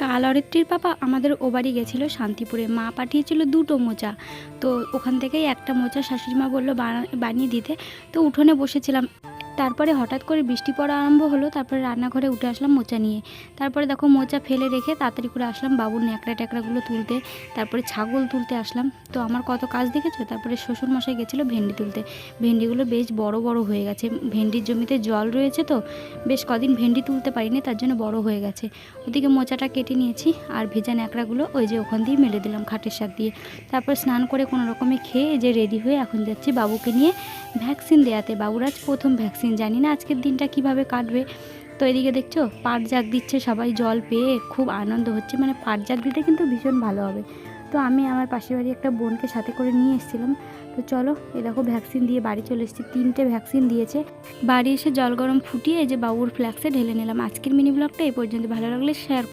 কাল অরিত্রীর পাপা আমাদের ও বাড়ি গেছিলো শান্তিপুরে, মা পাঠিয়েছিল 2টো মোচা। তো ওখান থেকেই একটা মোচা শাশুড়িমা বললো বানিয়ে দিতে। তো উঠোনে বসেছিলাম, তারপরে হঠাৎ করে বৃষ্টি পড়া আরম্ভ হলো। তারপরে রান্নাঘরে উঠে আসলাম মোচা নিয়ে। তারপরে দেখো মোচা ফেলে রেখে তাড়াতাড়ি করে আসলাম বাবুর ন্যাকড়া ট্যাকড়াগুলো তুলতে। তারপরে ছাগল তুলতে আসলাম। তো আমার কত কাজ দেখেছো। তারপরে শ্বশুরমশাই গেছিলো ভেন্ডি তুলতে। ভেন্ডিগুলো বেশ বড় বড় হয়ে গেছে, ভেন্ডির জমিতে জল রয়েছে তো বেশ কদিন ভেন্ডি তুলতে পারিনি, তার জন্য বড় হয়ে গেছে। ওদিকে মোচাটা কেটে নিয়েছি, আর ভেজা ন্যাকড়াগুলো ওই যে ওখান দিয়ে মেলে দিলাম খাটের সাথ দিয়ে। তারপর স্নান করে কোনো রকমে খেয়ে যে রেডি হয়ে এখন যাচ্ছি বাবুকে নিয়ে ভ্যাকসিন দেওয়াতে। বাবুর আজ প্রথম ভ্যাকসিন, জানি না আজকের দিনটা কিভাবে কাটবে। তো এদিকে দেখছো পাট জাগ দিচ্ছে, সবাই জল পেয়ে খুব আনন্দ হচ্ছে, মানে পাট জাগ দিতে কিন্তু ভীষণ ভালো হবে। তো আমি আমার পাশের বাড়ি একটা বোনকে সাথে করে নিয়ে এসেছিলাম। তো চলো এ দেখো ভ্যাকসিন দিয়ে বাড়ি চলে এসেছি, 3টে ভ্যাকসিন দিয়েছে। বাড়ি এসে জল গরম ফুটিয়ে এই যে বাবুর ফ্ল্যাক্সে ঢেলে নিলাম। আজকের মিনি ব্লগটা এই পর্যন্ত, ভালো লাগলে শেয়ার